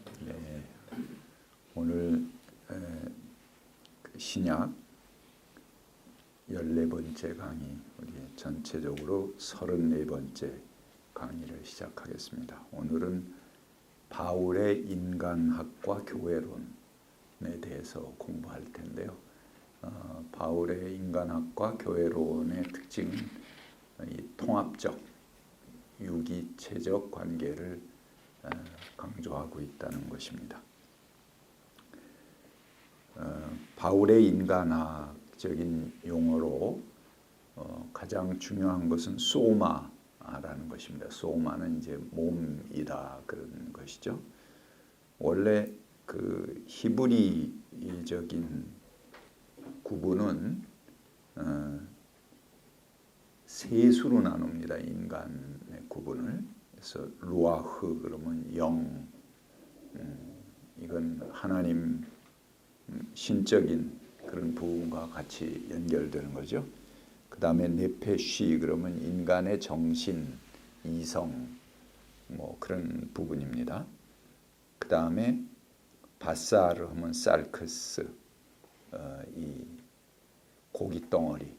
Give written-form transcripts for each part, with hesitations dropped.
네, 오늘 신약 14번째 강의, 우리 전체적으로 34번째 강의를 시작하겠습니다. 오늘은 바울의 인간학과 교회론에 대해서 공부할 텐데요. 바울의 인간학과 교회론의 특징은 이 통합적, 유기체적 관계를 강조하고 있다는 것입니다. 바울의 인간학적인 용어로 가장 중요한 것은 소마라는 것입니다. 소마는 이제 몸이다 그런 것이죠. 원래 그 히브리적인 구분은 세 수로 나눕니다. 인간의 구분을. 그래서 루아흐 그러면 영, 이건 하나님 신적인 그런 부분과 같이 연결되는 거죠. 그 다음에 네페쉬 그러면 인간의 정신, 이성, 뭐 그런 부분입니다. 그 다음에 바사르 하면 살크스, 이 고기 덩어리를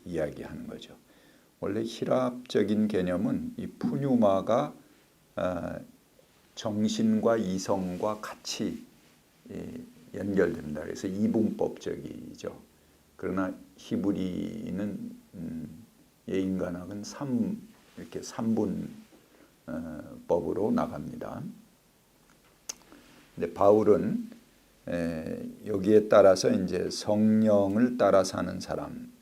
이야기하는 거죠. 원래 히랍적인 개념은 이 푸뉴마가 정신과 이성과 같이 연결됩니다. 그래서 이분법적이죠. 그러나 히브리는 인간학은 이렇게 3분법으로 나갑니다. 근데 바울은 여기에 따라서 이제 성령을 따라 사는 사람,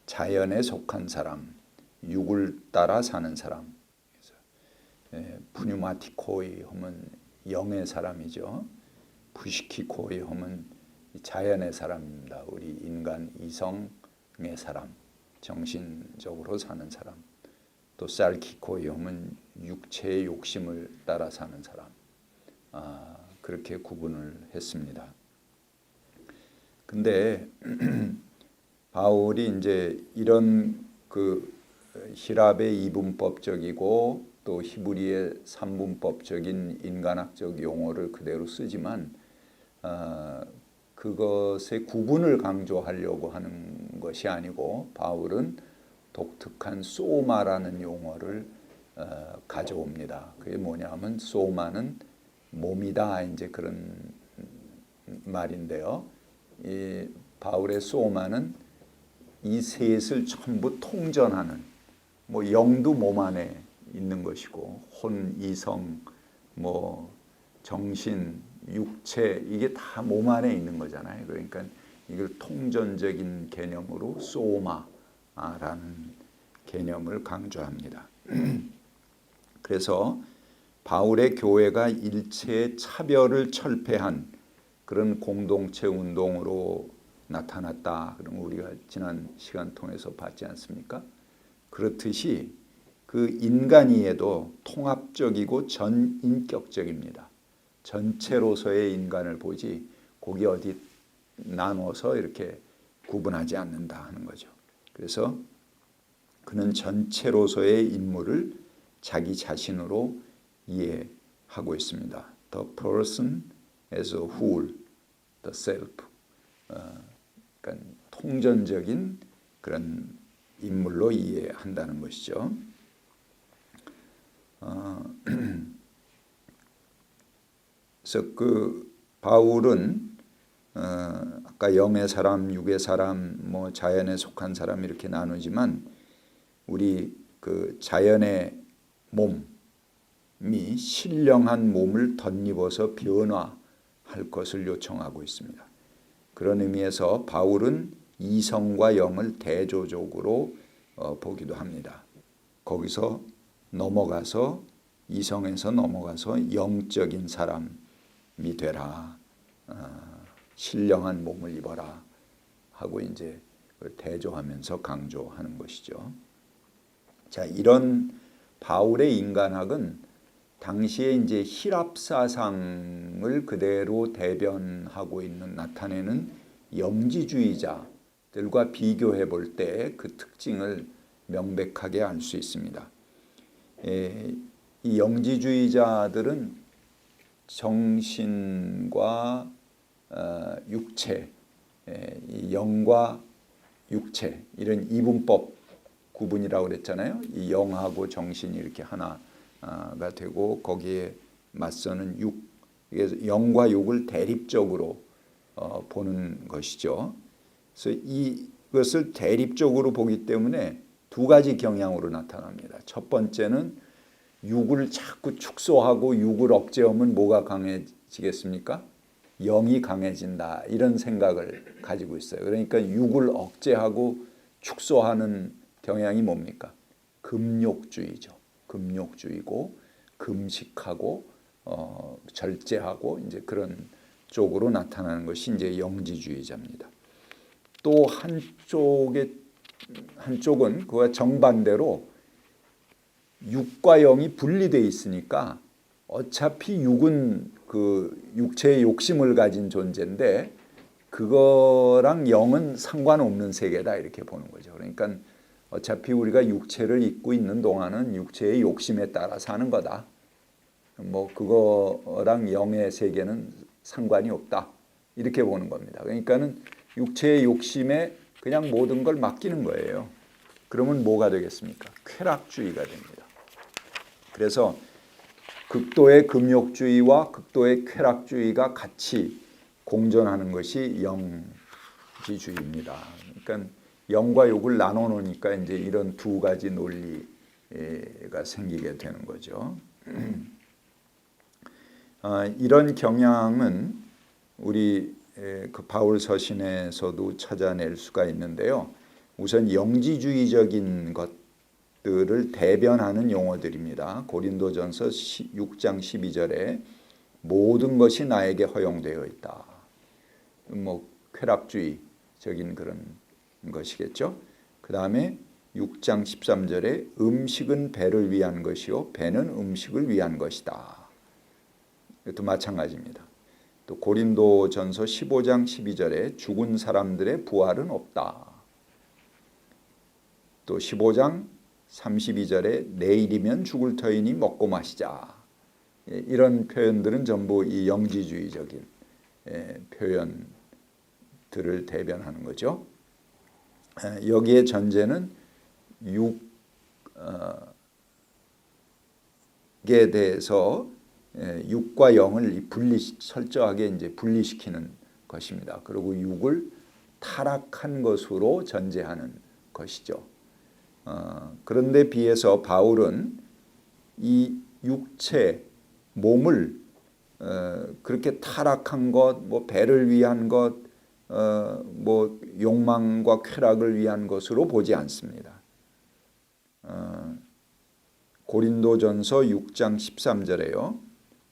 자연에 속한 사람, 육을 따라 사는 사람, 푸뉴마티코이 하면 영의 사람이죠. 푸시키코이 하면 자연의 사람입니다. 우리 인간 이성의 사람, 정신적으로 사는 사람. 또 살키코이 하면 육체의 욕심을 따라 사는 사람. 그렇게 구분을 했습니다. 근데 바울이 이제 이런 그 히랍의 이분법적이고 또 히브리의 삼분법적인 인간학적 용어를 그대로 쓰지만 그것의 구분을 강조하려고 하는 것이 아니고 바울은 독특한 소마라는 용어를 가져옵니다. 그게 뭐냐면 소마는 몸이다 이제 그런 말인데요. 이 바울의 소마는 이 셋을 전부 통전하는, 뭐 영도 몸 안에 있는 것이고 혼, 이성, 뭐 정신, 육체 이게 다 몸 안에 있는 거잖아요. 그러니까 이걸 통전적인 개념으로 소마라는 개념을 강조합니다. 그래서 바울의 교회가 일체의 차별을 철폐한 그런 공동체 운동으로 나타났다. 그런 우리가 지난 시간 통해서 봤지 않습니까? 그렇듯이 그 인간이에도 통합적이고 전인격적입니다. 전체로서의 인간을 보지 거기 어디 나눠서 이렇게 구분하지 않는다 하는 거죠. 그래서 그는 전체로서의 인물을 자기 자신으로 이해하고 있습니다. The person as a whole, the self. 그러니까 통전적인 그런 인물로 이해한다는 것이죠. 그래서 그 바울은 아까 영의 사람, 육의 사람, 뭐 자연에 속한 사람 이렇게 나누지만 우리 그 자연의 몸이 신령한 몸을 덧입어서 변화할 것을 요청하고 있습니다. 그런 의미에서 바울은 이성과 영을 대조적으로 보기도 합니다. 거기서 넘어가서 이성에서 넘어가서 영적인 사람이 되라, 신령한 몸을 입어라 하고 이제 대조하면서 강조하는 것이죠. 자, 이런 바울의 인간학은 당시에 이제 히랍 사상을 그대로 대변하고 있는 나타내는 영지주의자들과 비교해 볼 때 그 특징을 명백하게 알 수 있습니다. 이 영지주의자들은 정신과 육체, 이 영과 육체 이런 이분법 구분이라고 그랬잖아요. 이 영하고 정신이 이렇게 하나가 되고 거기에 맞서는 육, 이게 영과 육을 대립적으로 보는 것이죠. 그래서 이것을 대립적으로 보기 때문에 두 가지 경향으로 나타납니다. 첫 번째는 육을 자꾸 축소하고 육을 억제하면 뭐가 강해지겠습니까? 영이 강해진다 이런 생각을 가지고 있어요. 그러니까 육을 억제하고 축소하는 경향이 뭡니까? 금욕주의죠. 금욕주의고 금식하고 절제하고 이제 그런 쪽으로 나타나는 것이 이제 영지주의자입니다. 또 한쪽은 그와 정반대로 육과 영이 분리되어 있으니까 어차피 육은 그 육체의 욕심을 가진 존재인데 그거랑 영은 상관없는 세계다 이렇게 보는 거죠. 그러니까 어차피 우리가 육체를 입고 있는 동안은 육체의 욕심에 따라 사는 거다. 뭐 그거랑 영의 세계는 상관이 없다. 이렇게 보는 겁니다. 그러니까는 육체의 욕심에 그냥 모든 걸 맡기는 거예요. 그러면 뭐가 되겠습니까? 쾌락주의가 됩니다. 그래서 극도의 금욕주의와 극도의 쾌락주의가 같이 공존하는 것이 영지주의입니다. 그러니까 영과 욕을 나눠 놓으니까 이제 이런 두 가지 논리가 생기게 되는 거죠. 이런 경향은 우리 그 바울 서신에서도 찾아낼 수가 있는데요. 우선 영지주의적인 것들을 대변하는 용어들입니다. 고린도전서 6장 12절에 모든 것이 나에게 허용되어 있다. 뭐 쾌락주의적인 그런 것이겠죠. 그 다음에 6장 13절에 음식은 배를 위한 것이요 배는 음식을 위한 것이다. 이것도 마찬가지입니다. 또 고린도전서 15장 12절에 죽은 사람들의 부활은 없다. 또 15장 32절에 내일이면 죽을 터이니 먹고 마시자. 이런 표현들은 전부 이 영지주의적인 표현들을 대변하는 거죠. 여기에 전제는 육에 대해서 육과 영을 철저하게 이제 분리시키는 것입니다. 그리고 육을 타락한 것으로 전제하는 것이죠. 그런데 비해서 바울은 이 육체, 몸을 그렇게 타락한 것, 뭐 배를 위한 것, 뭐 욕망과 쾌락을 위한 것으로 보지 않습니다. 고린도전서 6장 13절에요.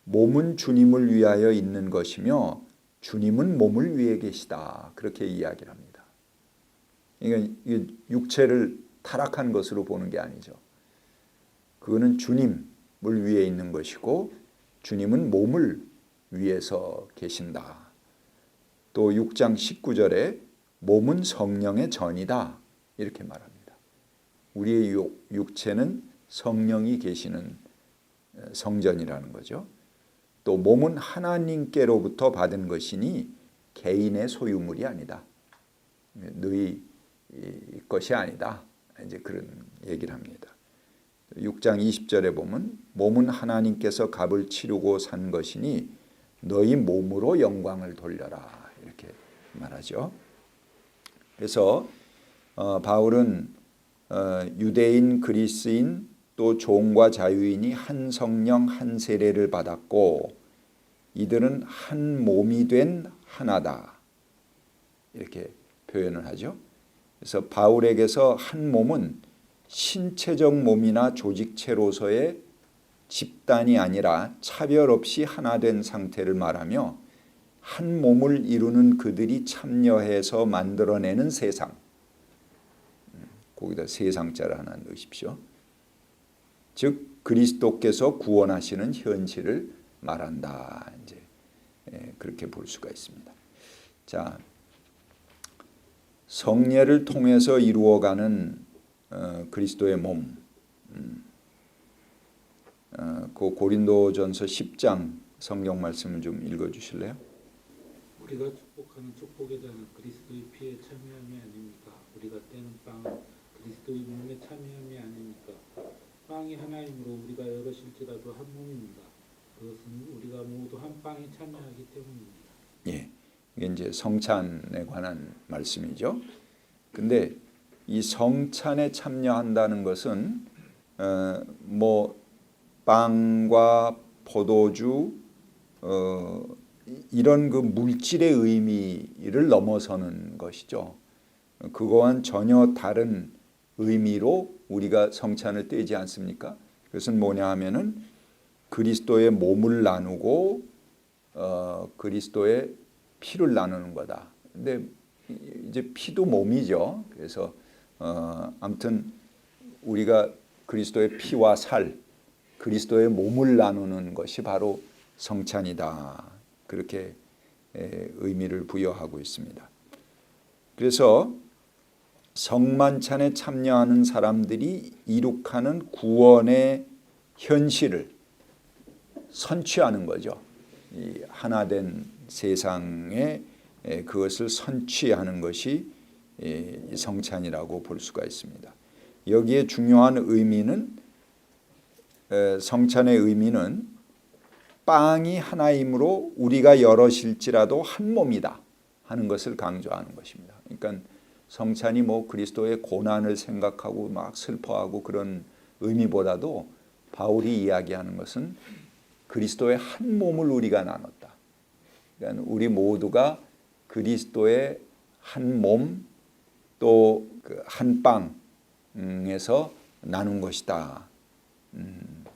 몸은 주님을 위하여 있는 것이며 주님은 몸을 위해 계시다. 그렇게 이야기를 합니다. 그러니까 육체를 타락한 것으로 보는 게 아니죠. 그거는 주님을 위해 있는 것이고 주님은 몸을 위해서 계신다. 또 6장 19절에 몸은 성령의 전이다. 이렇게 말합니다. 우리의 육체는 성령이 계시는 성전이라는 거죠. 또 몸은 하나님께로부터 받은 것이니 개인의 소유물이 아니다. 너희 것이 아니다. 이제 그런 얘기를 합니다. 6장 20절에 보면 몸은 하나님께서 값을 치르고 산 것이니 너희 몸으로 영광을 돌려라. 이렇게 말하죠. 그래서 바울은 유대인, 그리스인, 또 종과 자유인이 한 성령 한 세례를 받았고 이들은 한 몸이 된 하나다. 이렇게 표현을 하죠. 그래서 바울에게서 한 몸은 신체적 몸이나 조직체로서의 집단이 아니라 차별 없이 하나 된 상태를 말하며 한 몸을 이루는 그들이 참여해서 만들어내는 세상. 거기다 세상자를 하나 넣으십시오. 즉 그리스도께서 구원하시는 현실을 말한다. 이제 그렇게 볼 수가 있습니다. 자, 성례를 통해서 이루어가는 그리스도의 몸. 그 고린도전서 10장 성경 말씀을 좀 읽어주실래요? 우리가 축복하는 축복의 잔은 그리스도의 피에 참여함이 아닙니까? 우리가 떼는 빵은 그리스도의 몸에 참여함이 아닙니까? 빵이 하나이므로 우리가 여럿일지라도 한 몸입니다. 그것은 우리가 모두 한 빵에 참여하기 때문입니다. 예, 이게 이제 성찬에 관한 말씀이죠. 근데 이 성찬에 참여한다는 것은 뭐 빵과 포도주 이런 그 물질의 의미를 넘어서는 것이죠. 그거와는 전혀 다른 의미로 우리가 성찬을 떼지 않습니까? 그것은 뭐냐 하면은 그리스도의 몸을 나누고 그리스도의 피를 나누는 거다. 근데 이제 피도 몸이죠. 그래서 아무튼 우리가 그리스도의 피와 살, 그리스도의 몸을 나누는 것이 바로 성찬이다. 그렇게 의미를 부여하고 있습니다. 그래서 성만찬에 참여하는 사람들이 이룩하는 구원의 현실을 선취하는 거죠. 이 하나된 세상에 그것을 선취하는 것이 성찬이라고 볼 수가 있습니다. 여기에 중요한 의미는 성찬의 의미는 빵이 하나이므로 우리가 여럿일지라도 한 몸이다 하는 것을 강조하는 것입니다. 그러니까 성찬이 뭐 그리스도의 고난을 생각하고 막 슬퍼하고 그런 의미보다도 바울이 이야기하는 것은 그리스도의 한 몸을 우리가 나눴다. 그러니까 우리 모두가 그리스도의 한 몸 또 그 한 빵에서 나눈 것이다.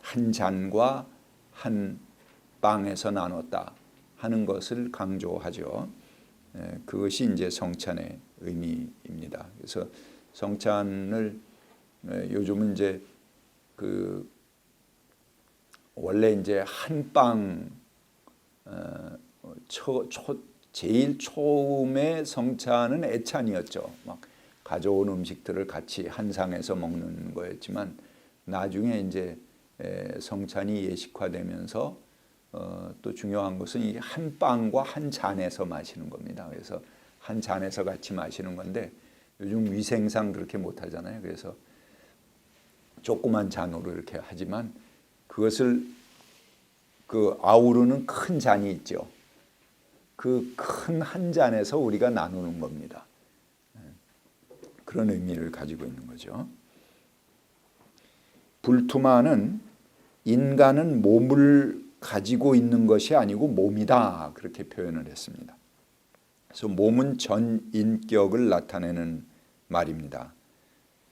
한 잔과 한 빵에서 나눴다 하는 것을 강조하죠. 그것이 이제 성찬의 의미입니다. 그래서 성찬을 요즘은 이제 그 원래 이제 한 빵 제일 처음에 성찬은 애찬이었죠. 막 가져온 음식들을 같이 한 상에서 먹는 거였지만 나중에 이제 성찬이 예식화되면서 또 중요한 것은 이 한 빵과 한 잔에서 마시는 겁니다. 그래서 한 잔에서 같이 마시는 건데 요즘 위생상 그렇게 못 하잖아요. 그래서 조그만 잔으로 이렇게 하지만 그것을 그 아우르는 큰 잔이 있죠. 그 큰 한 잔에서 우리가 나누는 겁니다. 그런 의미를 가지고 있는 거죠. 불투마는 인간은 몸을 가지고 있는 것이 아니고 몸이다 그렇게 표현을 했습니다. 그래서 몸은 전 인격을 나타내는 말입니다.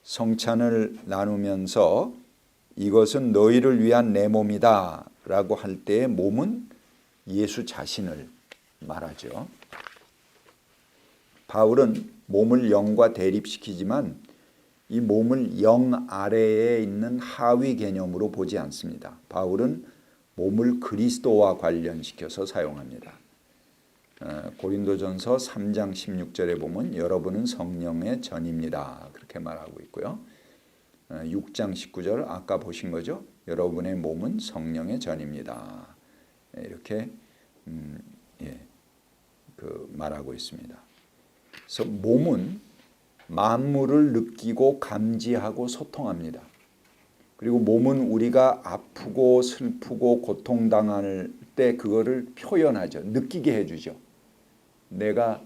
성찬을 나누면서 이것은 너희를 위한 내 몸이다 라고 할 때의 몸은 예수 자신을 말하죠. 바울은 몸을 영과 대립시키지만 이 몸을 영 아래에 있는 하위 개념으로 보지 않습니다. 바울은 몸을 그리스도와 관련시켜서 사용합니다. 고린도전서 3장 16절에 보면 여러분은 성령의 전입니다. 그렇게 말하고 있고요. 6장 19절 아까 보신 거죠. 여러분의 몸은 성령의 전입니다. 이렇게 말하고 있습니다. 그래서 몸은 만물을 느끼고 감지하고 소통합니다. 그리고 몸은 우리가 아프고 슬프고 고통당할 때 그거를 표현하죠. 느끼게 해주죠. 내가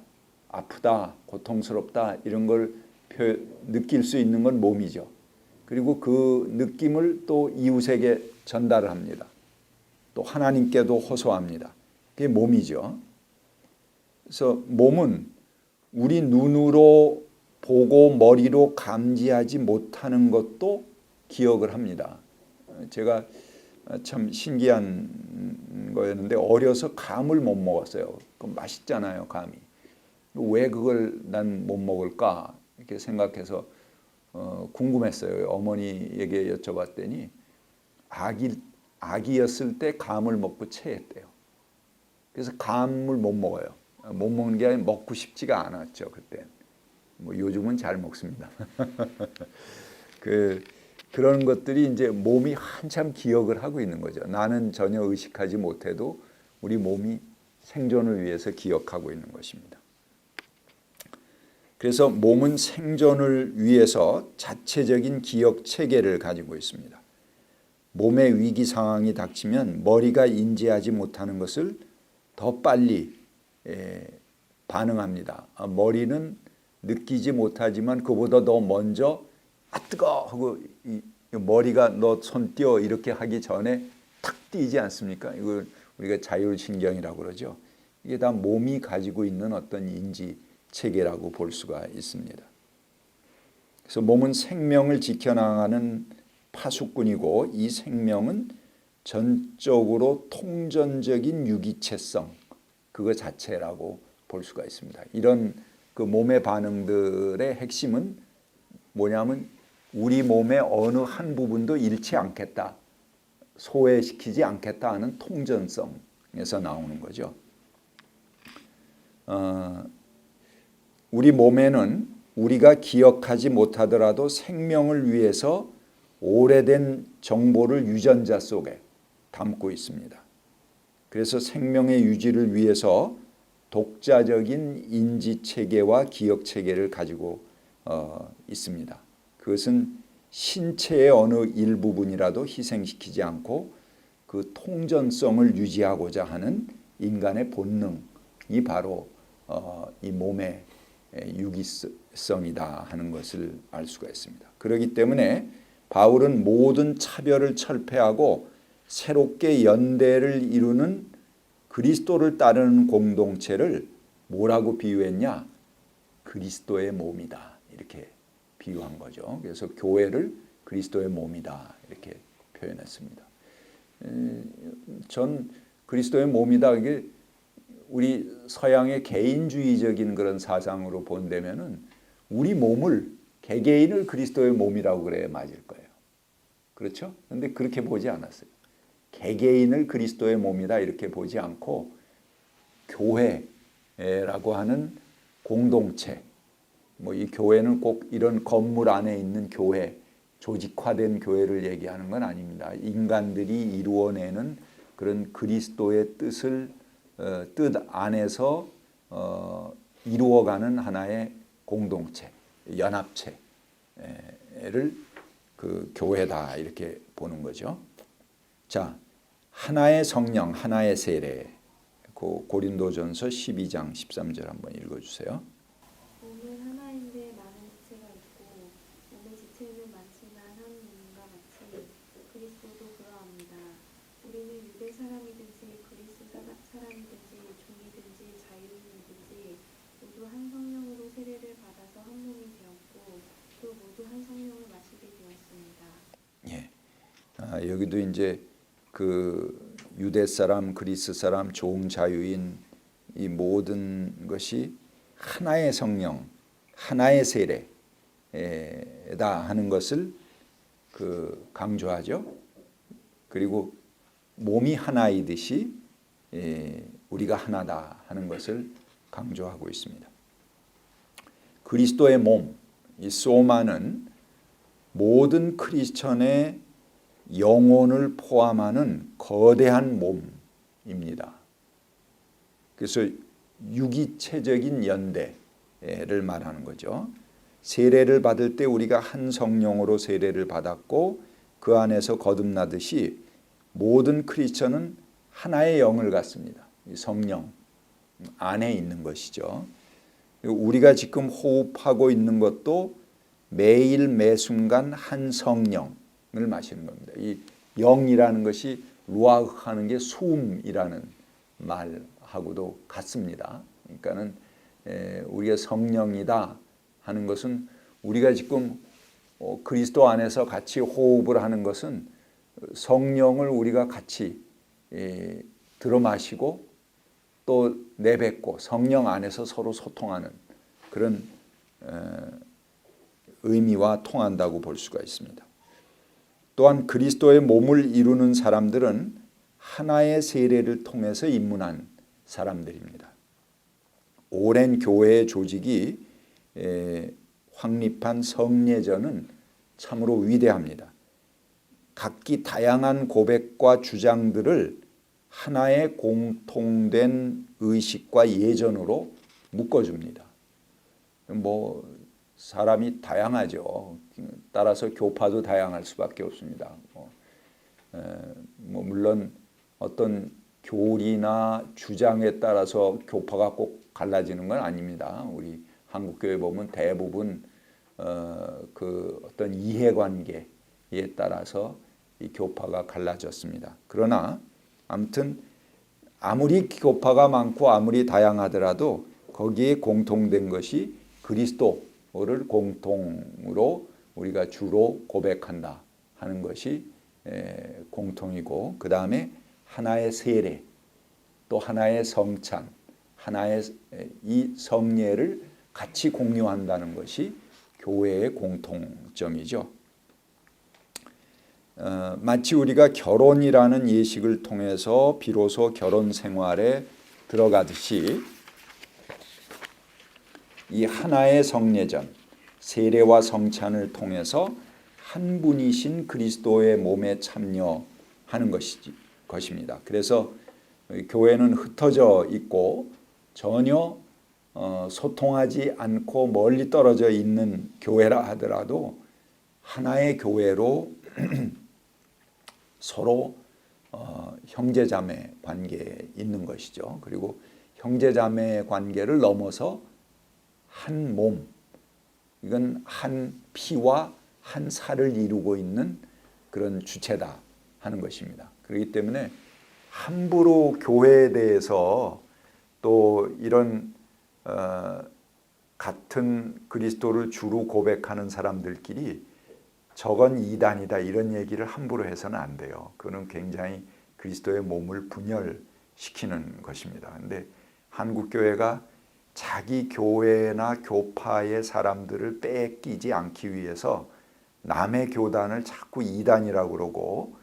아프다, 고통스럽다 이런 걸 느낄 수 있는 건 몸이죠. 그리고 그 느낌을 또 이웃에게 전달을 합니다. 또 하나님께도 호소합니다. 그게 몸이죠. 그래서 몸은 우리 눈으로 보고 머리로 감지하지 못하는 것도 기억을 합니다. 제가 참 신기한 거였는데 어려서 감을 못 먹었어요. 맛있잖아요, 감이. 왜 그걸 난 못 먹을까 이렇게 생각해서 궁금했어요. 어머니에게 여쭤봤더니 아기였을 때 감을 먹고 체했대요. 그래서 감을 못 먹어요. 못 먹는 게 아니라 먹고 싶지가 않았죠, 그때. 뭐 요즘은 잘 먹습니다. 그런 것들이 이제 몸이 한참 기억을 하고 있는 거죠. 나는 전혀 의식하지 못해도 우리 몸이 생존을 위해서 기억하고 있는 것입니다. 그래서 몸은 생존을 위해서 자체적인 기억 체계를 가지고 있습니다. 몸의 위기 상황이 닥치면 머리가 인지하지 못하는 것을 더 빨리 반응합니다. 머리는 느끼지 못하지만 그보다 더 먼저 뜨거워 하고 머리가 너 손 띄어 이렇게 하기 전에 탁 뛰지 않습니까? 이걸 우리가 자율신경이라고 그러죠. 이게 다 몸이 가지고 있는 어떤 인지 체계라고 볼 수가 있습니다. 그래서 몸은 생명을 지켜나가는 파수꾼이고 이 생명은 전적으로 통전적인 유기체성 그거 자체라고 볼 수가 있습니다. 이런 그 몸의 반응들의 핵심은 뭐냐면 우리 몸의 어느 한 부분도 잃지 않겠다, 소외시키지 않겠다 하는 통전성에서 나오는 거죠. 우리 몸에는 우리가 기억하지 못하더라도 생명을 위해서 오래된 정보를 유전자 속에 담고 있습니다. 그래서 생명의 유지를 위해서 독자적인 인지체계와 기억체계를 가지고 있습니다. 그것은 신체의 어느 일부분이라도 희생시키지 않고 그 통전성을 유지하고자 하는 인간의 본능이 바로 이 몸의 유기성이다 하는 것을 알 수가 있습니다. 그렇기 때문에 바울은 모든 차별을 철폐하고 새롭게 연대를 이루는 그리스도를 따르는 공동체를 뭐라고 비유했냐? 그리스도의 몸이다 이렇게 비유한 거죠. 그래서 교회를 그리스도의 몸이다 이렇게 표현했습니다. 전 그리스도의 몸이다 이게 우리 서양의 개인주의적인 그런 사상으로 본다면은 우리 몸을 개개인을 그리스도의 몸이라고 그래야 맞을 거예요. 그렇죠? 그런데 그렇게 보지 않았어요. 개개인을 그리스도의 몸이다 이렇게 보지 않고 교회라고 하는 공동체, 뭐 이 교회는 꼭 이런 건물 안에 있는 교회, 조직화된 교회를 얘기하는 건 아닙니다. 인간들이 이루어내는 그런 그리스도의 뜻을 뜻 안에서 이루어가는 하나의 공동체, 연합체를 그 교회다 이렇게 보는 거죠. 자, 하나의 성령, 하나의 세례. 고린도전서 12장 13절 한번 읽어주세요. 몸은 하나인데 많은 지체가 있고 몸의 지체는 많지만 한 몸과 같이 그리스도도 그러합니다. 우리는 유대 사람이든지 그리스 사람이든지 종이든지 자유인이든지 모두 한 성령으로 세례를 받아서 한 몸이 되었고 또 모두 한 성령을 마시게 되었습니다. 예. 여기도 이제 그 유대 사람, 그리스 사람, 종, 자유인 이 모든 것이 하나의 성령, 하나의 세례다 하는 것을 그 강조하죠. 그리고 몸이 하나이듯이 우리가 하나다 하는 것을 강조하고 있습니다. 그리스도의 몸, 이 소마는 모든 크리스천의 영혼을 포함하는 거대한 몸입니다. 그래서 유기체적인 연대를 말하는 거죠. 세례를 받을 때 우리가 한 성령으로 세례를 받았고 그 안에서 거듭나듯이 모든 크리스천은 하나의 영을 갖습니다. 성령 안에 있는 것이죠. 우리가 지금 호흡하고 있는 것도 매일 매순간 한 성령을 마시는 겁니다. 이 영이라는 것이 루아흐 하는 게 숨이라는 말하고도 같습니다. 그러니까는 우리가 성령이다 하는 것은 우리가 지금 그리스도 안에서 같이 호흡을 하는 것은 성령을 우리가 같이 들어 마시고 또 내뱉고 성령 안에서 서로 소통하는 그런 의미와 통한다고 볼 수가 있습니다. 또한 그리스도의 몸을 이루는 사람들은 하나의 세례를 통해서 입문한 사람들입니다. 오랜 교회의 조직이 확립한 성례전은 참으로 위대합니다. 각기 다양한 고백과 주장들을 하나의 공통된 의식과 예전으로 묶어줍니다. 뭐 사람이 다양하죠. 따라서 교파도 다양할 수밖에 없습니다. 뭐 물론 어떤 교리나 주장에 따라서 교파가 꼭 갈라지는 건 아닙니다. 우리 한국교회 보면 대부분 그 어떤 이해관계에 따라서 이 교파가 갈라졌습니다. 그러나 아무튼 아무리 교파가 많고 아무리 다양하더라도 거기에 공통된 것이 그리스도를 공통으로 우리가 주로 고백한다 하는 것이 공통이고, 그 다음에 하나의 세례, 또 하나의 성찬, 하나의 이 성례를 같이 공유한다는 것이 교회의 공통점이죠. 마치 우리가 결혼이라는 예식을 통해서 비로소 결혼 생활에 들어가듯이 이 하나의 성례전, 세례와 성찬을 통해서 한 분이신 그리스도의 몸에 참여하는 것입니다. 그래서 교회는 흩어져 있고 전혀 소통하지 않고 멀리 떨어져 있는 교회라 하더라도 하나의 교회로 서로 형제자매 관계에 있는 것이죠. 그리고 형제자매 관계를 넘어서 한 몸, 이건 한 피와 한 살을 이루고 있는 그런 주체다 하는 것입니다. 그렇기 때문에 함부로 교회에 대해서 또 이런 같은 그리스도를 주로 고백하는 사람들끼리 저건 이단이다 이런 얘기를 함부로 해서는 안 돼요. 그거는 굉장히 그리스도의 몸을 분열시키는 것입니다. 그런데 한국교회가 자기 교회나 교파의 사람들을 뺏기지 않기 위해서 남의 교단을 자꾸 이단이라고 그러고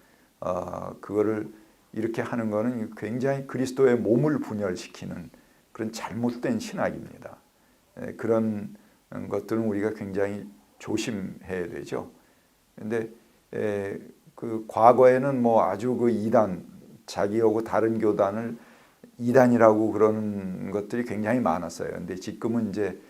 그거를 이렇게 하는 것은 굉장히 그리스도의 몸을 분열시키는 그런 잘못된 신학입니다. 그런 것들은 우리가 굉장히 조심해야 되죠. 근데 그 과거에는 뭐 아주 그 이단, 자기하고 다른 교단을 이단이라고 그러는 것들이 굉장히 많았어요. 근데 지금은 이제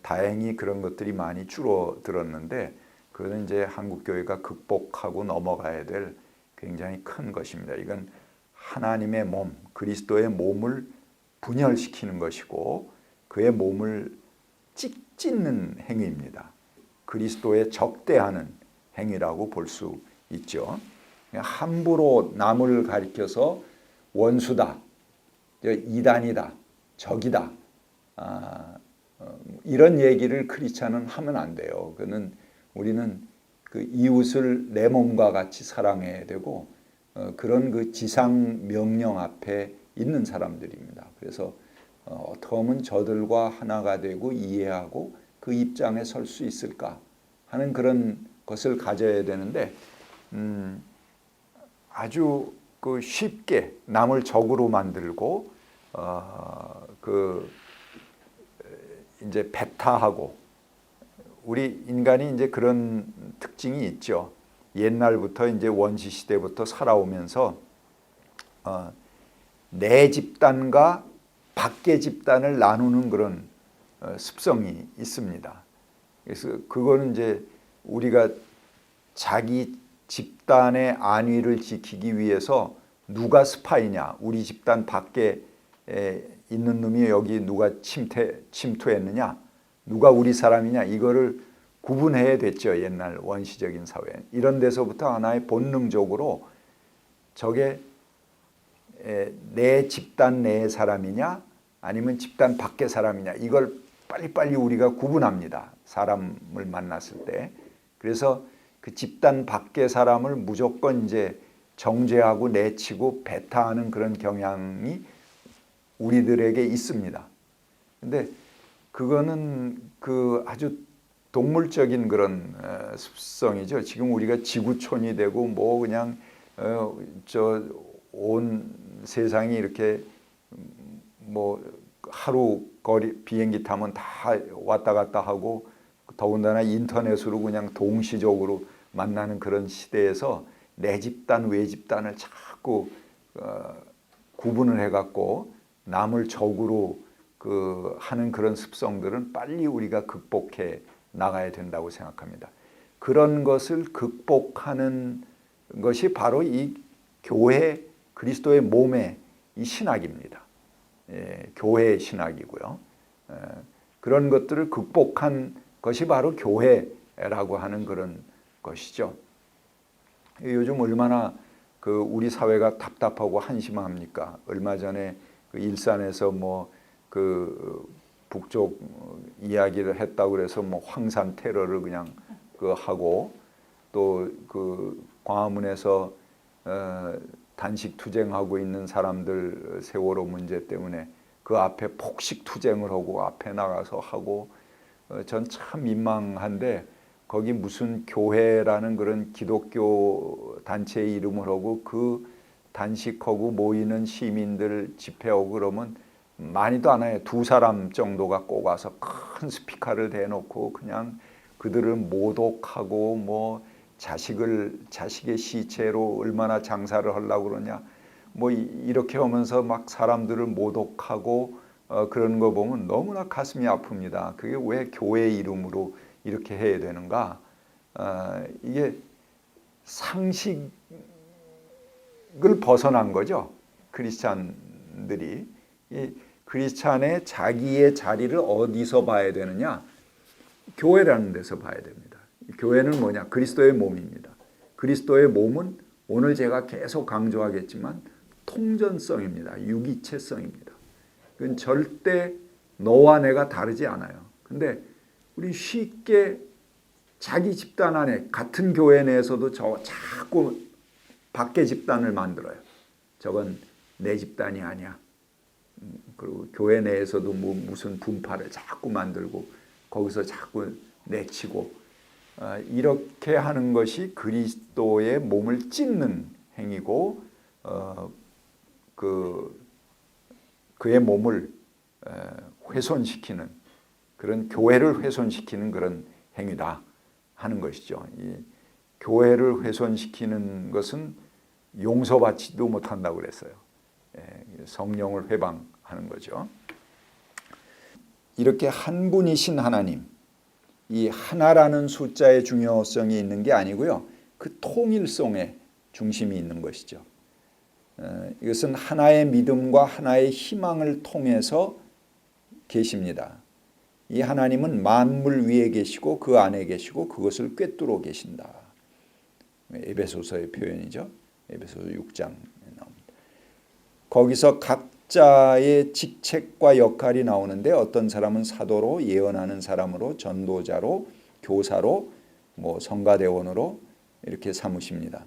다행히 그런 것들이 많이 줄어들었는데 그거는 이제 한국교회가 극복하고 넘어가야 될 굉장히 큰 것입니다. 이건 하나님의 몸, 그리스도의 몸을 분열시키는 것이고 그의 몸을 찢는 행위입니다. 그리스도에 적대하는 행위라고 볼 수 있죠. 함부로 남을 가리켜서 원수다, 이단이다, 적이다 이런 얘기를 크리스찬은 하면 안 돼요. 그는 우리는 그 이웃을 내 몸과 같이 사랑해야 되고 그런 그 지상 명령 앞에 있는 사람들입니다. 그래서 어떻게 하면 저들과 하나가 되고 이해하고 그 입장에 설 수 있을까 하는 그런 것을 가져야 되는데 아주 그 쉽게 남을 적으로 만들고 그 이제 배타하고 우리 인간이 이제 그런 특징이 있죠. 옛날부터 이제 원시 시대부터 살아오면서 내 집단과 밖의 집단을 나누는 그런 습성이 있습니다. 그래서 그거는 이제 우리가 자기 집단의 안위를 지키기 위해서 누가 스파이냐, 우리 집단 밖에 있는 놈이 여기 누가 침투했느냐, 누가 우리 사람이냐 이거를 구분해야 됐죠. 옛날 원시적인 사회. 이런 데서부터 하나의 본능적으로 저게 내 집단 내의 사람이냐 아니면 집단 밖의 사람이냐 이걸 빨리빨리 우리가 구분합니다. 사람을 만났을 때. 그래서 그 집단 밖의 사람을 무조건 이제 정죄하고 내치고 배타하는 그런 경향이 우리들에게 있습니다. 근데 그거는 그 아주 동물적인 그런 습성이죠. 지금 우리가 지구촌이 되고 뭐 그냥 저 온 세상이 이렇게 뭐 하루 거리 비행기 타면 다 왔다 갔다 하고 더군다나 인터넷으로 그냥 동시적으로 만나는 그런 시대에서 내 집단 외 집단을 자꾸 구분을 해갖고 남을 적으로 하는 그런 습성들은 빨리 우리가 극복해 나가야 된다고 생각합니다. 그런 것을 극복하는 것이 바로 이 교회 그리스도의 몸의 이 신학입니다. 교회의 신학이고요. 그런 것들을 극복한 것이 바로 교회라고 하는 그런 것이죠. 요즘 얼마나 우리 사회가 답답하고 한심합니까? 얼마 전에 일산에서 북쪽 이야기를 했다고 그래서 황산 테러를 그냥 하고, 또 광화문에서 단식 투쟁하고 있는 사람들 세월호 문제 때문에 그 앞에 폭식 투쟁을 하고 앞에 나가서 하고, 전 참 민망한데 거기 무슨 교회라는 그런 기독교 단체의 이름을 하고 그 단식하고 모이는 시민들 집회하고 그러면 많이도 안 와요. 2사람 정도가 꼭 와서 큰 스피커를 대놓고 그냥 그들을 모독하고 자식의 시체로 얼마나 장사를 하려고 그러냐 이렇게 하면서 막 사람들을 모독하고 그러는 거 보면 너무나 가슴이 아픕니다. 그게 왜 교회 이름으로 이렇게 해야 되는가? 이게 상식을 벗어난 거죠. 크리스찬들이. 이 크리스찬의 자기의 자리를 어디서 봐야 되느냐? 교회라는 데서 봐야 됩니다. 교회는 뭐냐? 그리스도의 몸입니다. 그리스도의 몸은 오늘 제가 계속 강조하겠지만 통전성입니다. 유기체성입니다. 그건 절대 너와 내가 다르지 않아요. 근데 우리 쉽게 자기 집단 안에 같은 교회 내에서도 자꾸 밖에 집단을 만들어요. 저건 내 집단이 아니야. 그리고 교회 내에서도 무슨 분파를 자꾸 만들고 거기서 자꾸 내치고 이렇게 하는 것이 그리스도의 몸을 찢는 행위고 그의 몸을 훼손시키는 그런 교회를 훼손시키는 그런 행위다 하는 것이죠. 이 교회를 훼손시키는 것은 용서받지도 못한다고 그랬어요. 성령을 회방하는 거죠. 이렇게 한 분이신 하나님, 이 하나라는 숫자의 중요성이 있는 게 아니고요. 그 통일성에 중심이 있는 것이죠. 이것은 하나의 믿음과 하나의 희망을 통해서 계십니다. 이 하나님은 만물 위에 계시고 그 안에 계시고 그것을 꿰뚫어 계신다. 에베소서의 표현이죠. 에베소서 6장에 나옵니다. 거기서 각자의 직책과 역할이 나오는데 어떤 사람은 사도로, 예언하는 사람으로, 전도자로, 교사로, 성가대원으로 이렇게 삼으십니다.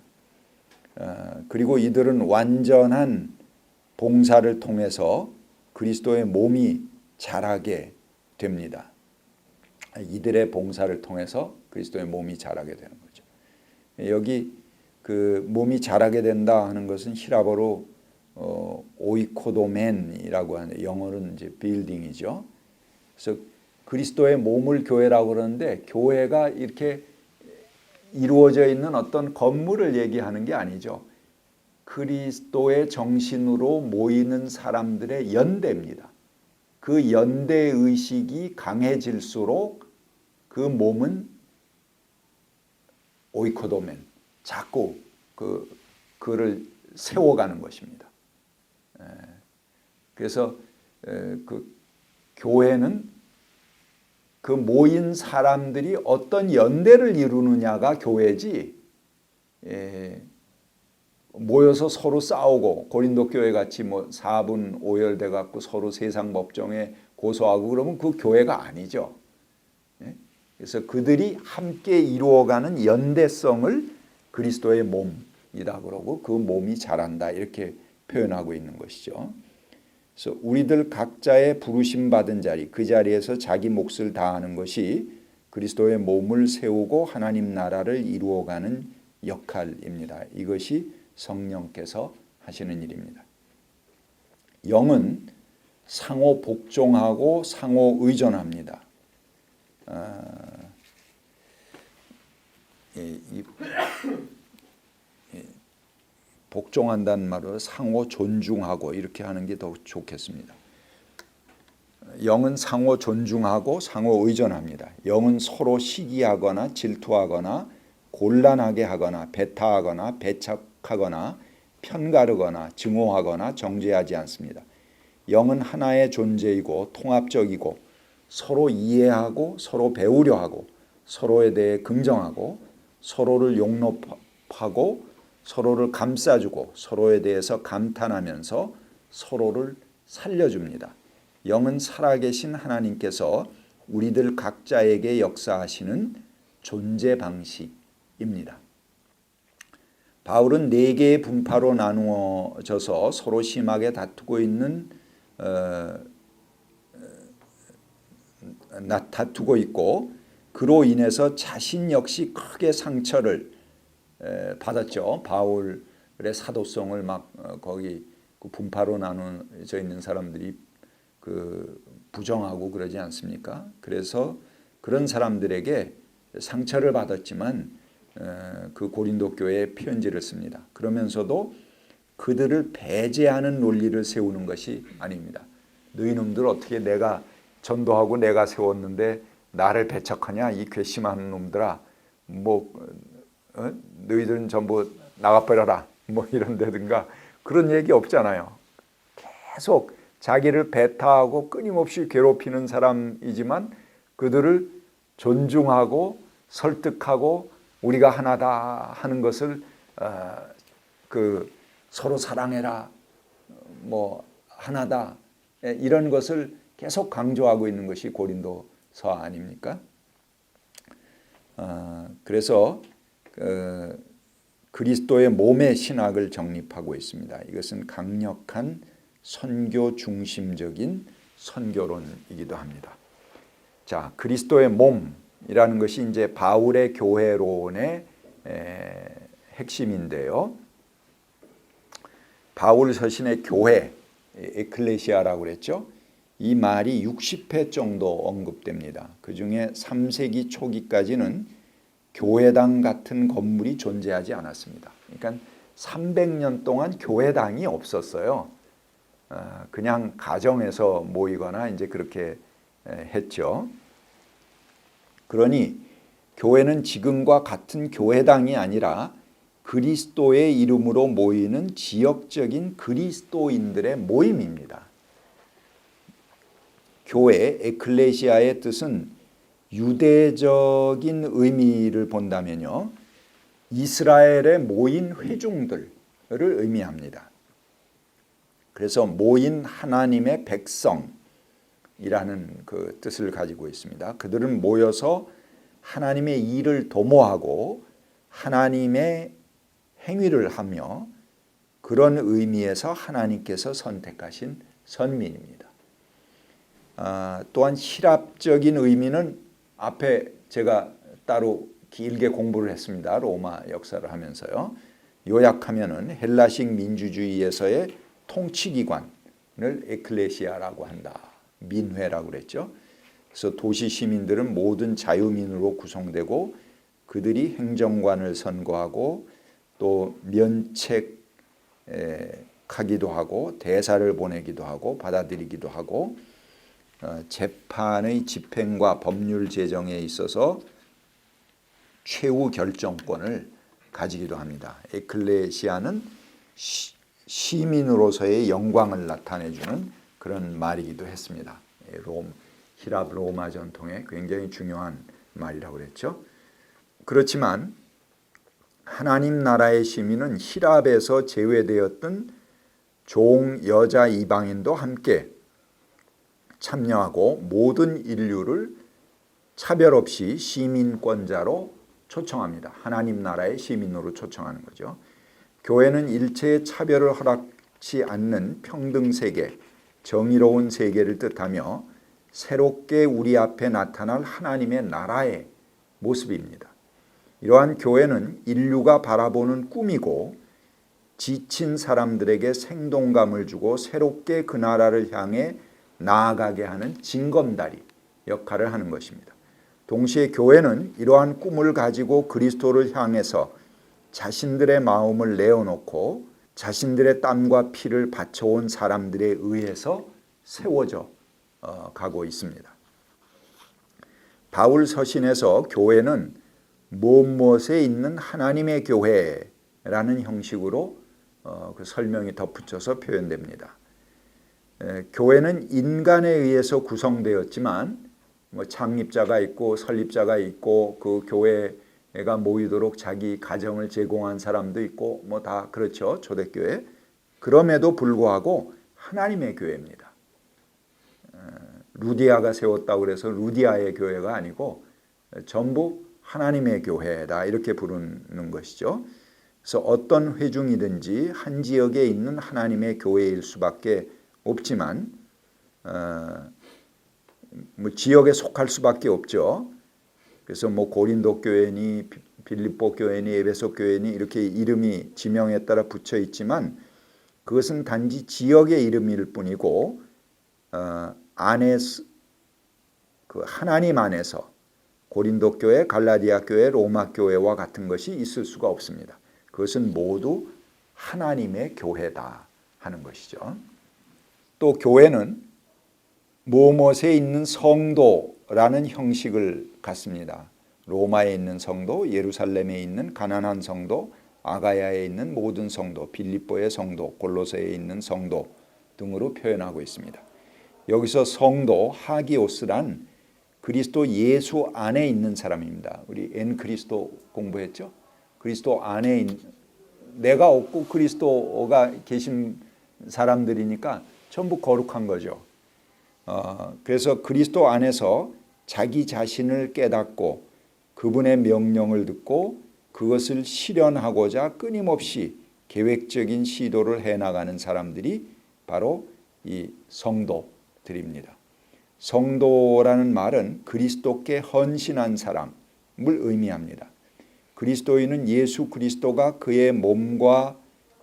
그리고 이들은 완전한 봉사를 통해서 그리스도의 몸이 자라게 됩니다. 이들의 봉사를 통해서 그리스도의 몸이 자라게 되는 거죠. 여기 몸이 자라게 된다 하는 것은 히라버로 오이코도멘이라고 하는, 영어로는 이제 빌딩이죠. 그래서 그리스도의 몸을 교회라고 그러는데 교회가 이렇게 이루어져 있는 어떤 건물을 얘기하는 게 아니죠. 그리스도의 정신으로 모이는 사람들의 연대입니다. 그 연대 의식이 강해질수록 그 몸은 오이코도멘, 자꾸 그를 세워가는 것입니다. 그래서 그 교회는 그 모인 사람들이 어떤 연대를 이루느냐가 교회지, 모여서 서로 싸우고 고린도 교회 같이 4분 오열돼 갖고 서로 세상 법정에 고소하고 그러면 그 교회가 아니죠. 그래서 그들이 함께 이루어가는 연대성을 그리스도의 몸이다 그러고 그 몸이 자란다 이렇게 표현하고 있는 것이죠. 그래서 우리들 각자의 부르심 받은 자리, 그 자리에서 자기 몫을 다하는 것이 그리스도의 몸을 세우고 하나님 나라를 이루어가는 역할입니다. 이것이 성령께서 하시는 일입니다. 영은 상호 복종하고 상호 의존합니다. 복종한다는 말로 상호 존중하고 이렇게 하는 게 더 좋겠습니다. 영은 상호 존중하고 상호 의존합니다. 영은 서로 시기하거나 질투하거나 곤란하게 하거나 배타하거나 배척하거나 편가르거나 증오하거나 정죄하지 않습니다. 영은 하나의 존재이고 통합적이고 서로 이해하고 서로 배우려 하고 서로에 대해 긍정하고 서로를 용납하고 서로를 감싸주고 서로에 대해서 감탄하면서 서로를 살려줍니다. 영은 살아계신 하나님께서 우리들 각자에게 역사하시는 존재 방식입니다. 바울은 4개의 분파로 나누어져서 서로 심하게 다투고 있고 그로 인해서 자신 역시 크게 상처를 받았죠. 바울의 사도성을 막 거기 그 분파로 나눠져 있는 사람들이 그 부정하고 그러지 않습니까? 그래서 그런 사람들에게 상처를 받았지만 그 고린도 교회에 편지를 씁니다. 그러면서도 그들을 배제하는 논리를 세우는 것이 아닙니다. 너희놈들 어떻게 내가 전도하고 내가 세웠는데 나를 배척하냐 이 괘씸한 놈들아, 너희들은 전부 나가버려라 이런 데든가 그런 얘기 없잖아요. 계속 자기를 배타하고 끊임없이 괴롭히는 사람이지만 그들을 존중하고 설득하고 우리가 하나다 하는 것을 서로 사랑해라 하나다 이런 것을 계속 강조하고 있는 것이 고린도서 아닙니까? 그래서 그리스도의 몸의 신학을 정립하고 있습니다. 이것은 강력한 선교 중심적인 선교론이기도 합니다. 자, 그리스도의 몸이라는 것이 이제 바울의 교회론의 핵심인데요. 바울 서신의 교회, 에클레시아라고 그랬죠. 이 말이 60회 정도 언급됩니다. 그중에 3세기 초기까지는 교회당 같은 건물이 존재하지 않았습니다. 그러니까 300년 동안 교회당이 없었어요. 그냥 가정에서 모이거나 이제 그렇게 했죠. 그러니 교회는 지금과 같은 교회당이 아니라 그리스도의 이름으로 모이는 지역적인 그리스도인들의 모임입니다. 교회, 에클레시아의 뜻은 유대적인 의미를 본다면요, 이스라엘에 모인 회중들을 의미합니다. 그래서 모인 하나님의 백성이라는 그 뜻을 가지고 있습니다. 그들은 모여서 하나님의 일을 도모하고 하나님의 행위를 하며 그런 의미에서 하나님께서 선택하신 선민입니다. 또한希腊적인 의미는 앞에 제가 따로 길게 공부를 했습니다. 로마 역사를 하면서요. 요약하면은 헬라식 민주주의에서의 통치기관을 에클레시아라고 한다. 민회라고 그랬죠. 그래서 도시 시민들은 모든 자유민으로 구성되고 그들이 행정관을 선거하고 또 면책하기도 하고 대사를 보내기도 하고 받아들이기도 하고 재판의 집행과 법률 제정에 있어서 최후 결정권을 가지기도 합니다. 에클레시아는 시민으로서의 영광을 나타내주는 그런 말이기도 했습니다.希腊 로마 전통의 굉장히 중요한 말이라고 그랬죠. 그렇지만 하나님 나라의 시민은希臘에서 제외되었던 종, 여자, 이방인도 함께 참여하고 모든 인류를 차별 없이 시민권자로 초청합니다. 하나님 나라의 시민으로 초청하는 거죠. 교회는 일체의 차별을 허락치 않는 평등 세계, 정의로운 세계를 뜻하며 새롭게 우리 앞에 나타날 하나님의 나라의 모습입니다. 이러한 교회는 인류가 바라보는 꿈이고 지친 사람들에게 생동감을 주고 새롭게 그 나라를 향해 나아가게 하는 징검다리 역할을 하는 것입니다. 동시에 교회는 이러한 꿈을 가지고 그리스도를 향해서 자신들의 마음을 내어놓고 자신들의 땀과 피를 바쳐온 사람들에 의해서 세워져 가고 있습니다. 바울 서신에서 교회는 무엇에 있는 하나님의 교회라는 형식으로 그 설명이 덧붙여서 표현됩니다. 교회는 인간에 의해서 구성되었지만 뭐 창립자가 있고 설립자가 있고 그 교회가 모이도록 자기 가정을 제공한 사람도 있고 뭐 다 그렇죠. 초대교회. 그럼에도 불구하고 하나님의 교회입니다. 루디아가 세웠다고 그래서 루디아의 교회가 아니고 전부 하나님의 교회다 이렇게 부르는 것이죠. 그래서 어떤 회중이든지 한 지역에 있는 하나님의 교회일 수밖에 없지만 뭐 지역에 속할 수밖에 없죠. 그래서 뭐 고린도 교회니 빌립보 교회니 에베소 교회니 이렇게 이름이 지명에 따라 붙여 있지만 그것은 단지 지역의 이름일 뿐이고 안에서 그 하나님 안에서 고린도 교회, 갈라디아 교회, 로마 교회와 같은 것이 있을 수가 없습니다. 그것은 모두 하나님의 교회다 하는 것이죠. 또 교회는 무엇에 있는 성도라는 형식을 갖습니다. 로마에 있는 성도, 예루살렘에 있는 가난한 성도, 아가야에 있는 모든 성도, 빌립보의 성도, 골로새에 있는 성도 등으로 표현하고 있습니다. 여기서 성도, 하기오스란 그리스도 예수 안에 있는 사람입니다. 우리 엔 그리스도 공부했죠? 그리스도 안에 내가 없고 그리스도가 계신 사람들이니까 전부 거룩한 거죠. 그래서 그리스도 안에서 자기 자신을 깨닫고 그분의 명령을 듣고 그것을 실현하고자 끊임없이 계획적인 시도를 해나가는 사람들이 바로 이 성도들입니다. 성도라는 말은 그리스도께 헌신한 사람을 의미합니다. 그리스도인은 예수 그리스도가 그의 몸과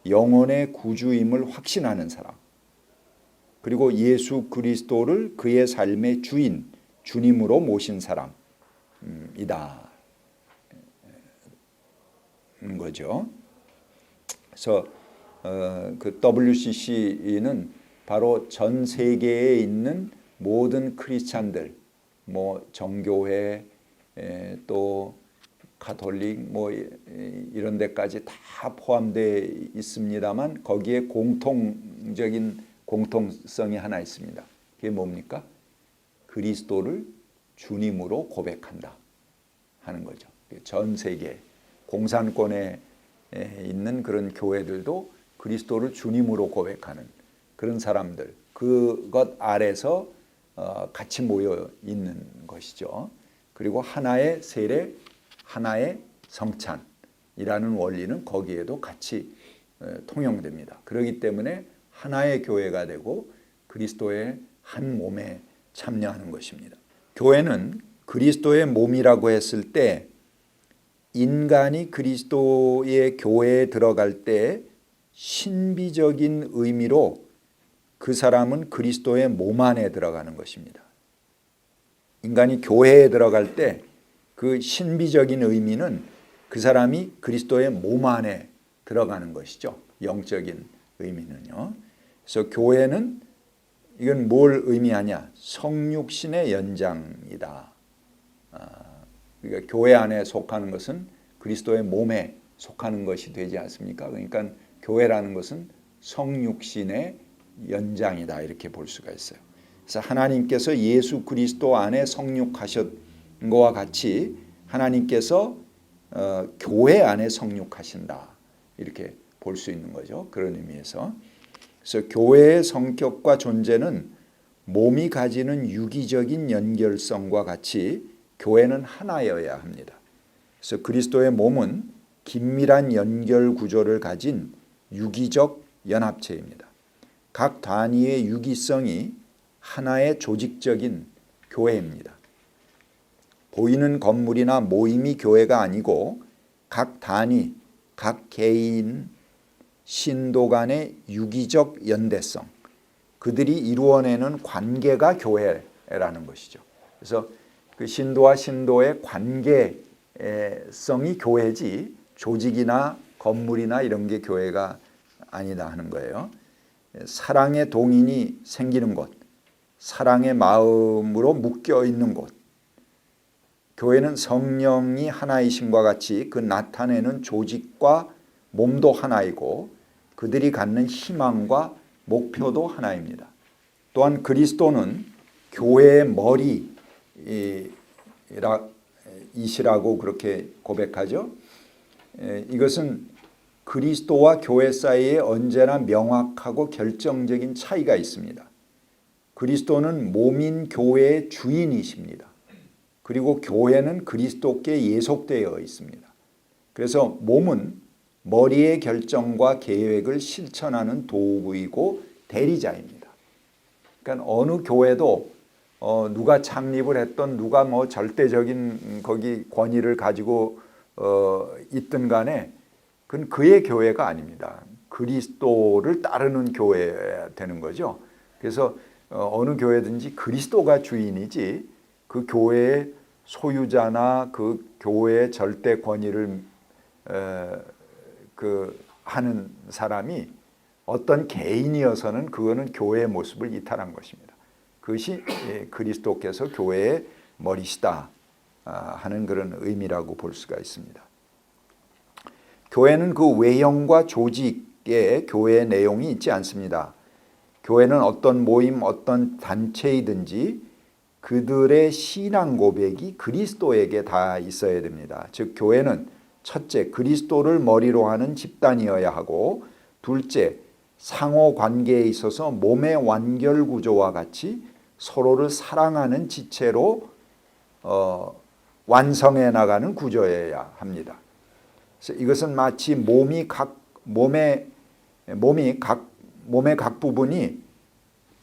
영혼의 구주임을 확신하는 사람, 그리고 예수 그리스도를 그의 삶의 주인, 주님으로 모신 사람이다 거죠. 그래서 그 WCC는 바로 전 세계에 있는 모든 크리스찬들, 뭐 정교회, 또 가톨릭, 뭐 이런 데까지 다 포함되어 있습니다만 거기에 공통적인 공통성이 하나 있습니다. 그게 뭡니까? 그리스도를 주님으로 고백한다 하는 거죠. 전 세계 공산권에 있는 그런 교회들도 그리스도를 주님으로 고백하는 그런 사람들, 그것 아래서 같이 모여 있는 것이죠. 그리고 하나의 세례, 하나의 성찬이라는 원리는 거기에도 같이 통용됩니다. 그렇기 때문에 하나의 교회가 되고 그리스도의 한 몸에 참여하는 것입니다. 교회는 그리스도의 몸이라고 했을 때 인간이 그리스도의 교회에 들어갈 때 신비적인 의미로 그 사람은 그리스도의 몸 안에 들어가는 것입니다. 인간이 교회에 들어갈 때 그 신비적인 의미는 그 사람이 그리스도의 몸 안에 들어가는 것이죠. 영적인 의미는요. 그래서 교회는 이건 뭘 의미하냐? 성육신의 연장이다. 그러니까 교회 안에 속하는 것은 그리스도의 몸에 속하는 것이 되지 않습니까? 그러니까 교회라는 것은 성육신의 연장이다 이렇게 볼 수가 있어요. 그래서 하나님께서 예수 그리스도 안에 성육하신 것과 같이 하나님께서 교회 안에 성육하신다 이렇게 볼 수 있는 거죠. 그런 의미에서. 그래서 교회의 성격과 존재는 몸이 가지는 유기적인 연결성과 같이 교회는 하나여야 합니다. 그래서 그리스도의 몸은 긴밀한 연결 구조를 가진 유기적 연합체입니다. 각 단위의 유기성이 하나의 조직적인 교회입니다. 보이는 건물이나 모임이 교회가 아니고 각 단위, 각 개인, 신도 간의 유기적 연대성, 그들이 이루어내는 관계가 교회라는 것이죠. 그래서 그 신도와 신도의 관계성이 교회지 조직이나 건물이나 이런 게 교회가 아니다 하는 거예요. 사랑의 동인이 생기는 곳, 사랑의 마음으로 묶여 있는 곳. 교회는 성령이 하나이심과 같이 그 나타내는 조직과 몸도 하나이고 그들이 갖는 희망과 목표도 하나입니다. 또한 그리스도는 교회의 머리이시라고 그렇게 고백하죠. 이것은 그리스도와 교회 사이에 언제나 명확하고 결정적인 차이가 있습니다. 그리스도는 몸인 교회의 주인이십니다. 그리고 교회는 그리스도께 예속되어 있습니다. 그래서 몸은 머리의 결정과 계획을 실천하는 도구이고 대리자입니다. 그러니까 어느 교회도 누가 창립을 했던 누가 뭐 절대적인 거기 권위를 가지고 있든 간에 그건 그의 교회가 아닙니다. 그리스도를 따르는 교회가 되는 거죠. 그래서 어느 교회든지 그리스도가 주인이지 그 교회의 소유자나 그 교회의 절대 권위를 하는 사람이 어떤 개인이어서는 그거는 교회의 모습을 이탈한 것입니다. 그것이 그리스도께서 교회의 머리시다 하는 그런 의미라고 볼 수가 있습니다. 교회는 그 외형과 조직에 교회의 내용이 있지 않습니다. 교회는 어떤 모임, 어떤 단체이든지 그들의 신앙 고백이 그리스도에게 다 있어야 됩니다. 즉 교회는 첫째, 그리스도를 머리로 하는 집단이어야 하고 둘째, 상호 관계에 있어서 몸의 완결 구조와 같이 서로를 사랑하는 지체로 완성해 나가는 구조여야 합니다. 그래서 이것은 마치 몸의 각 부분이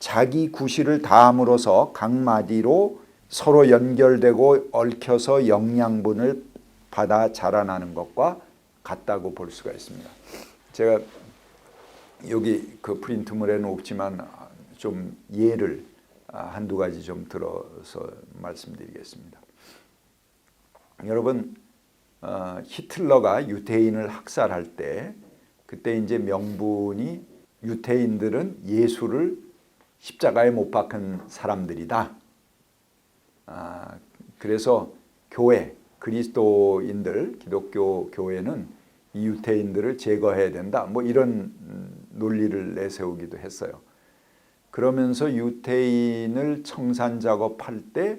자기 구실을 다함으로써 각 마디로 서로 연결되고 얽혀서 영양분을 받아 자라나는 것과 같다고 볼 수가 있습니다. 제가 여기 그 프린트물에는 없지만 좀 예를 한두 가지 좀 들어서 말씀드리겠습니다. 여러분, 히틀러가 유대인을 학살할 때 그때 이제 명분이 유대인들은 예수를 십자가에 못 박은 사람들이다. 그래서 교회, 그리스도인들, 기독교 교회는 이 유대인들을 제거해야 된다. 뭐 이런 논리를 내세우기도 했어요. 그러면서 유대인을 청산 작업할 때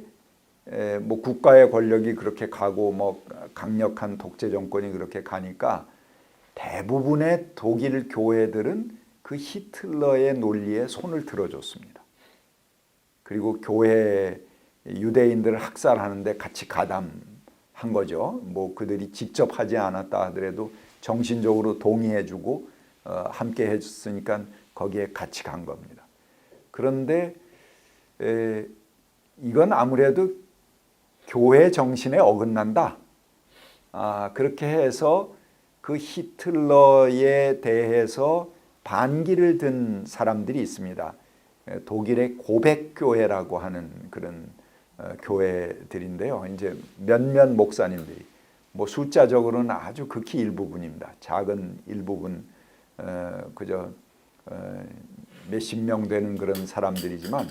뭐 국가의 권력이 그렇게 가고 뭐 강력한 독재 정권이 그렇게 가니까 대부분의 독일 교회들은 그 히틀러의 논리에 손을 들어줬습니다. 그리고 교회 유대인들을 학살하는데 같이 가담한 거죠. 뭐 그들이 직접 하지 않았다 하더라도 정신적으로 동의해주고 함께 해줬으니까 거기에 같이 간 겁니다. 그런데 이건 아무래도 교회 정신에 어긋난다. 그렇게 해서 그 히틀러에 대해서 반기를 든 사람들이 있습니다. 독일의 고백교회라고 하는 그런 교회들인데요. 이제 몇몇 목사님들이 뭐 숫자적으로는 아주 극히 일부분입니다. 작은 일부분 그저 몇십 명 되는 그런 사람들이지만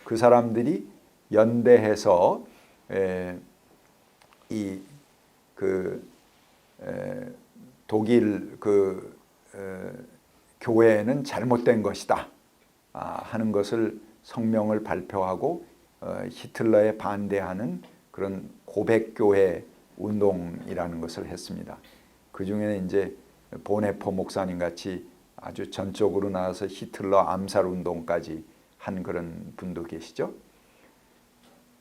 그 사람들이 연대해서 독일 교회는 잘못된 것이다 하는 것을 성명을 발표하고 히틀러에 반대하는 그런 고백교회 운동이라는 것을 했습니다. 그 중에는 이제 보네포 목사님 같이 아주 전적으로 나와서 히틀러 암살 운동까지 한 그런 분도 계시죠.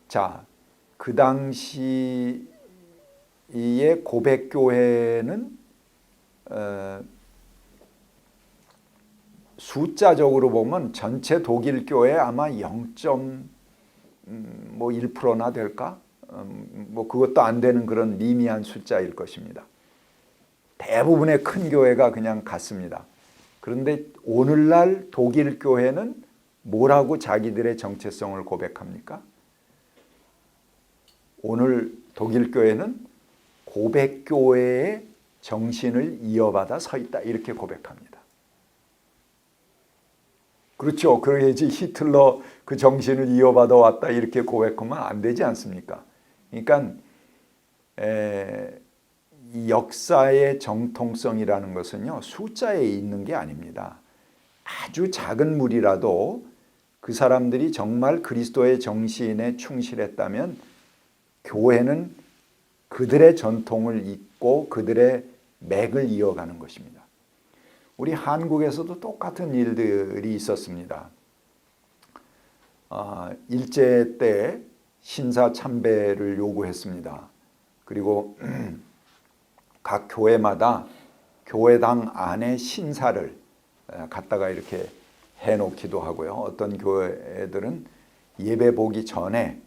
자, 그 당시의 고백교회는 숫자적으로 보면 전체 독일 교회 아마 0.1%나 될까? 뭐 그것도 안 되는 그런 미미한 숫자일 것입니다. 대부분의 큰 교회가 그냥 같습니다. 그런데 오늘날 독일 교회는 뭐라고 자기들의 정체성을 고백합니까? 오늘 독일 교회는 고백교회의 정신을 이어받아 서 있다 이렇게 고백합니다. 그렇죠. 그래야지 히틀러 그 정신을 이어받아 왔다 이렇게 고백하면 안 되지 않습니까? 그러니까 이 역사의 정통성이라는 것은요, 숫자에 있는 게 아닙니다. 아주 작은 무리라도 그 사람들이 정말 그리스도의 정신에 충실했다면 교회는 그들의 전통을 잇고 그들의 맥을 이어가는 것입니다. 우리 한국에서도 똑같은 일들이 있었습니다. 일제 때 신사 참배를 요구했습니다. 그리고 각 교회마다 교회당 안에 신사를 갖다가 이렇게 해놓기도 하고요. 어떤 교회들은 예배 보기 전에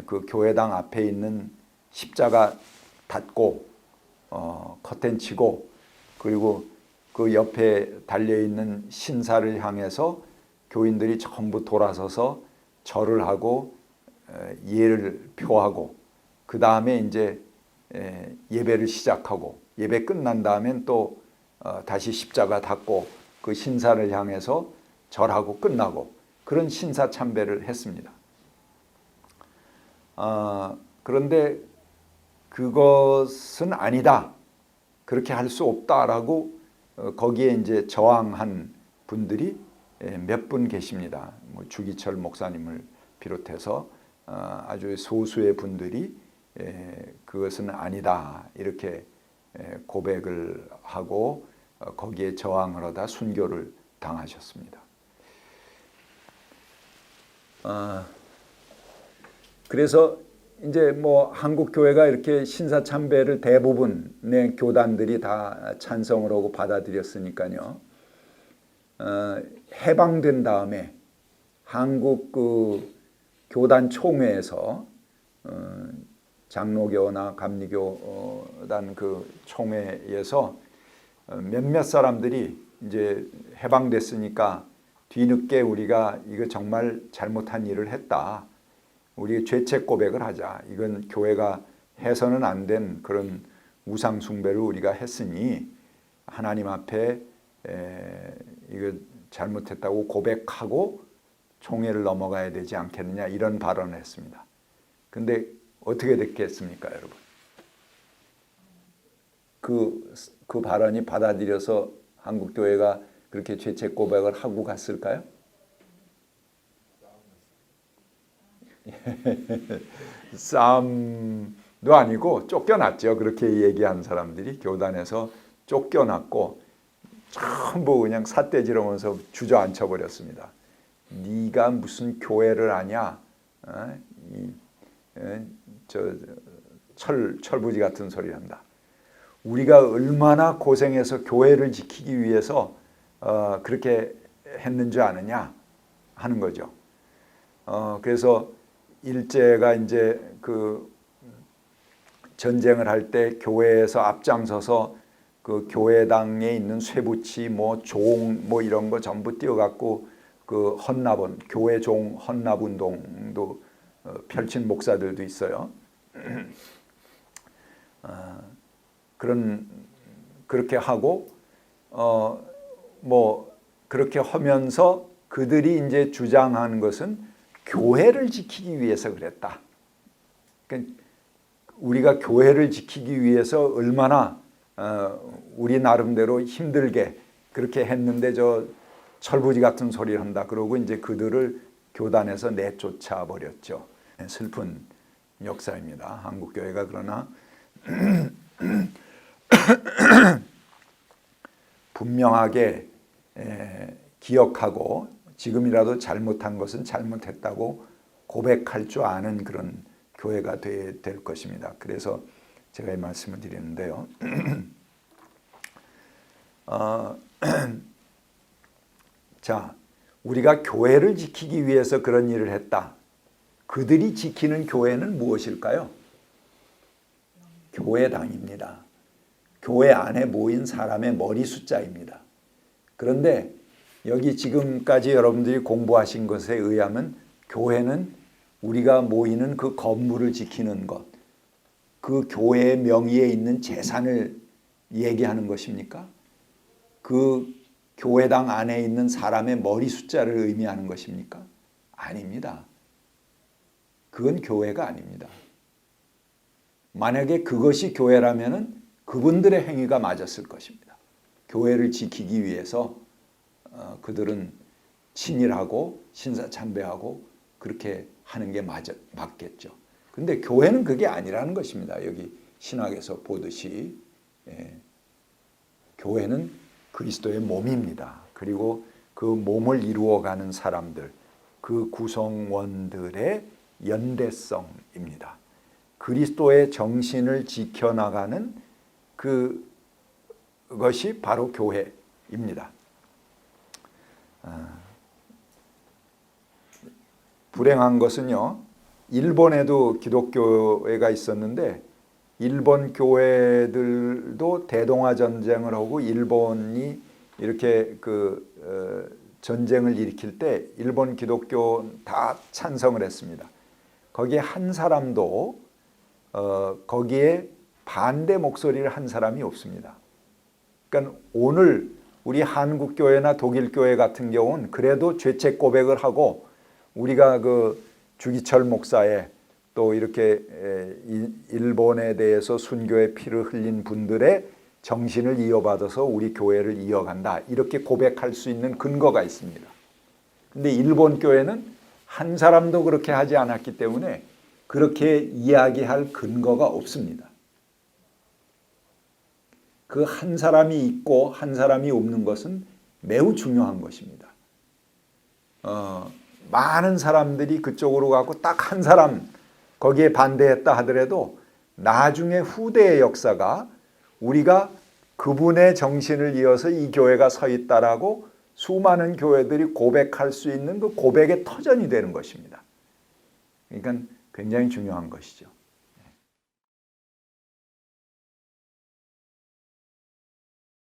그 교회당 앞에 있는 십자가 닫고 커튼 치고 그리고 그 옆에 달려있는 신사를 향해서 교인들이 전부 돌아서서 절을 하고 예를 표하고 그 다음에 이제 예배를 시작하고 예배 끝난 다음엔 또 다시 십자가 닫고 그 신사를 향해서 절하고 끝나고 그런 신사 참배를 했습니다. 그런데 그것은 아니다. 그렇게 할 수 없다라고 거기에 이제 저항한 분들이 몇 분 계십니다. 뭐 주기철 목사님을 비롯해서 아주 소수의 분들이 그것은 아니다 이렇게 고백을 하고 거기에 저항을 하다 순교를 당하셨습니다. 그래서 이제 뭐 한국 교회가 이렇게 신사 참배를 대부분의 교단들이 다 찬성을 하고 받아들였으니까요. 해방된 다음에 한국 그 교단 총회에서 장로교나 감리교단 그 총회에서 몇몇 사람들이 이제 해방됐으니까 뒤늦게 우리가 이거 정말 잘못한 일을 했다. 우리 죄책 고백을 하자. 이건 교회가 해서는 안 된 그런 우상 숭배를 우리가 했으니 하나님 앞에 이거 잘못했다고 고백하고 총회를 넘어가야 되지 않겠느냐 이런 발언을 했습니다. 근데 어떻게 됐겠습니까, 여러분? 그 발언이 받아들여서 한국 교회가 그렇게 죄책 고백을 하고 갔을까요? 싸움도 아니고 쫓겨났죠. 그렇게 얘기한 사람들이 교단에서 쫓겨났고 전부 그냥 삿대지르면서 주저앉혀 버렸습니다. 네가 무슨 교회를 아냐? 철부지 같은 소리를 한다. 우리가 얼마나 고생해서 교회를 지키기 위해서 그렇게 했는 줄 아느냐 하는 거죠. 그래서 일제가 이제 그 전쟁을 할 때 교회에서 앞장서서 그 교회당에 있는 쇠붙이 뭐 종 뭐 이런 거 전부 띄어갖고 그 헌납원 교회 종 헌납 운동도 펼친 목사들도 있어요. 그렇게 하고 뭐 그렇게 하면서 그들이 이제 주장하는 것은 교회를 지키기 위해서 그랬다. 그러니까 우리가 교회를 지키기 위해서 얼마나 우리 나름대로 힘들게 그렇게 했는데 저 철부지 같은 소리를 한다. 그러고 이제 그들을 교단에서 내쫓아 버렸죠. 슬픈 역사입니다. 한국 교회가 그러나 분명하게 기억하고 지금이라도 잘못한 것은 잘못했다고 고백할 줄 아는 그런 교회가 될 것입니다. 그래서 제가 이 말씀을 드리는데요. 자, 우리가 교회를 지키기 위해서 그런 일을 했다. 그들이 지키는 교회는 무엇일까요? 교회당입니다. 교회 안에 모인 사람의 머리 숫자입니다. 그런데 여기 지금까지 여러분들이 공부하신 것에 의하면 교회는 우리가 모이는 그 건물을 지키는 것, 그 교회의 명의에 있는 재산을 얘기하는 것입니까? 그 교회당 안에 있는 사람의 머리 숫자를 의미하는 것입니까? 아닙니다. 그건 교회가 아닙니다. 만약에 그것이 교회라면은 그분들의 행위가 맞았을 것입니다. 교회를 지키기 위해서 그들은 친일하고 신사참배하고 그렇게 하는 게 맞겠죠. 근데 교회는 그게 아니라는 것입니다. 여기 신학에서 보듯이 교회는 그리스도의 몸입니다. 그리고 그 몸을 이루어가는 사람들, 그 구성원들의 연대성입니다. 그리스도의 정신을 지켜나가는 그것이 바로 교회입니다. 불행한 것은요, 일본에도 기독교회가 있었는데 일본 교회들도 대동아 전쟁을 하고 일본이 이렇게 전쟁을 일으킬 때 일본 기독교 다 찬성을 했습니다. 거기에 한 사람도 거기에 반대 목소리를 한 사람이 없습니다. 그러니까 오늘 우리 한국 교회나 독일 교회 같은 경우는 그래도 죄책 고백을 하고 우리가 주기철 목사의 또 이렇게 일본에 대해서 순교의 피를 흘린 분들의 정신을 이어받아서 우리 교회를 이어간다 이렇게 고백할 수 있는 근거가 있습니다. 근데 일본 교회는 한 사람도 그렇게 하지 않았기 때문에 그렇게 이야기할 근거가 없습니다. 그 한 사람이 있고 한 사람이 없는 것은 매우 중요한 것입니다. 많은 사람들이 그쪽으로 가고 딱 한 사람 거기에 반대했다 하더라도 나중에 후대의 역사가 우리가 그분의 정신을 이어서 이 교회가 서 있다라고 수많은 교회들이 고백할 수 있는 그 고백의 터전이 되는 것입니다. 그러니까 굉장히 중요한 것이죠.